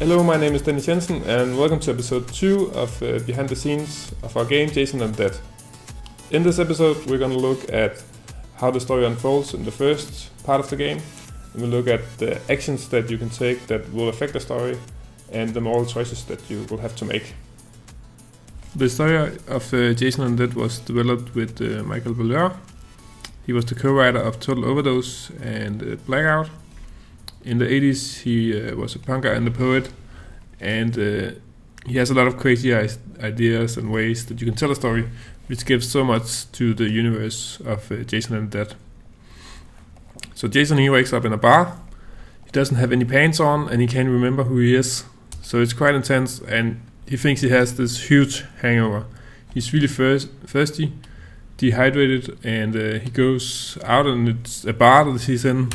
Hello, my name is Jensen and welcome to episode 2 of Behind the Scenes of our game Jazon and Dead. In this episode we're going to look at how the story unfolds in the first part of the game, and we'll look at the actions that you can take that will affect the story and the moral choices that you will have to make. The story of Jazon and Dead was developed with Michael Valeur. He was the co-writer of Total Overdose and Blackout. In the 80s he was a punker and a poet, and he has a lot of crazy ideas and ways that you can tell a story, which gives so much to the universe of Jazon and Dead. So Jazon, he wakes up in a bar, he doesn't have any pants on and he can't remember who he is, so it's quite intense, and he thinks he has this huge hangover. He's really thirsty, dehydrated, and he goes out, and it's a bar that he's in,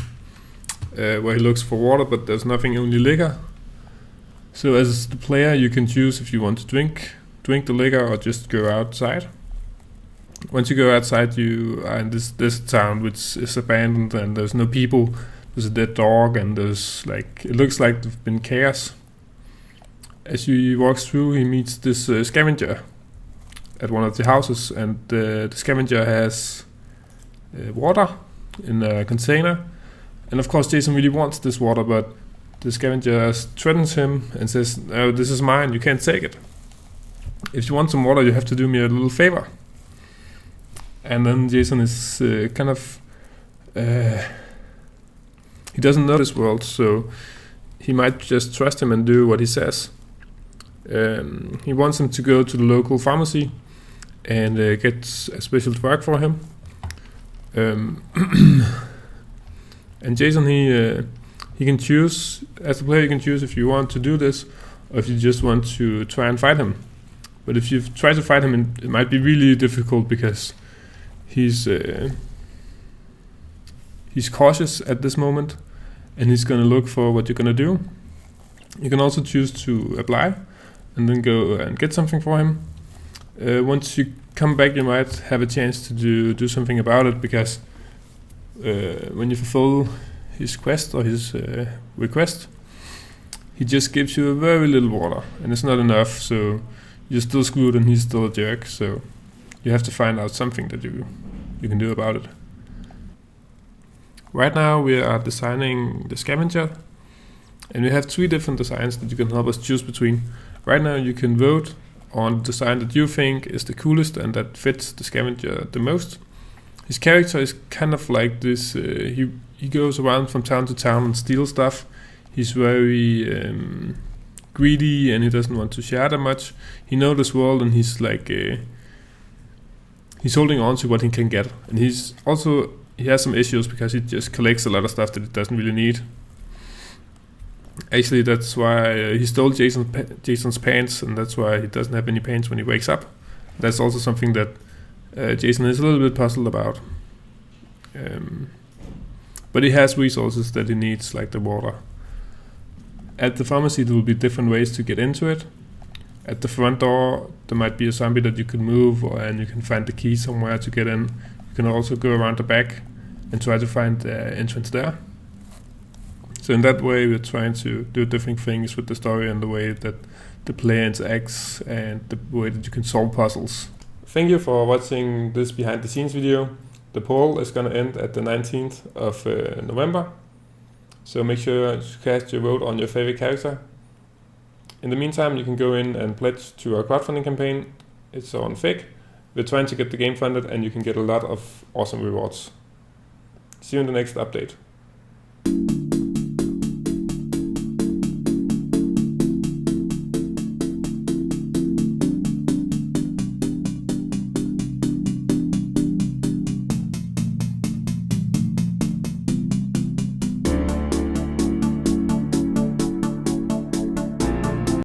where he looks for water, but there's nothing, only liquor. So as the player you can choose if you want to drink the liquor or just go outside. Once you go outside, you are in this town which is abandoned and there's no people. There's a dead dog and there's it looks like there's been chaos. As he walks through, he meets this scavenger at one of the houses, and the scavenger has water in a container. And of course Jazon really wants this water, but the scavenger threatens him and says, "No, this is mine, you can't take it. If you want some water, you have to do me a little favor." And then Jazon is he doesn't know this world, so he might just trust him and do what he says. He wants him to go to the local pharmacy and get a special drug for him. And Jazon, he can choose, as a player you can choose if you want to do this or if you just want to try and fight him. But if you try to fight him, it might be really difficult because he's cautious at this moment, and he's going to look for what you're going to do. You can also choose to apply and then go and get something for him. Once you come back, you might have a chance to do something about it, because when you fulfill his quest or his request, he just gives you a very little water, and it's not enough, so you're still screwed and he's still a jerk, so you have to find out something that you can do about it. Right now we are designing the scavenger, and we have 3 different designs that you can help us choose between. Right now you can vote on the design that you think is the coolest and that fits the scavenger the most. His character is kind of like this, he goes around from town to town and steals stuff. He's very greedy and he doesn't want to share that much. He knows this world, and he's he's holding on to what he can get. And he has some issues because he just collects a lot of stuff that he doesn't really need. Actually, that's why he stole Jazon's pants, and that's why he doesn't have any pants when he wakes up. That's also something that Jazon is a little bit puzzled about. But he has resources that he needs, like the water. At the pharmacy there will be different ways to get into it. At the front door there might be a zombie that you can move, and you can find the key somewhere to get in. You can also go around the back and try to find the entrance there. So in that way we're trying to do different things with the story and the way that the player interacts and the way that you can solve puzzles. Thank you for watching this behind the scenes video. The poll is going to end at the 19th of November. So make sure to cast your vote on your favorite character. In the meantime, you can go in and pledge to our crowdfunding campaign. It's on Fig. We're trying to get the game funded, and you can get a lot of awesome rewards. See you in the next update.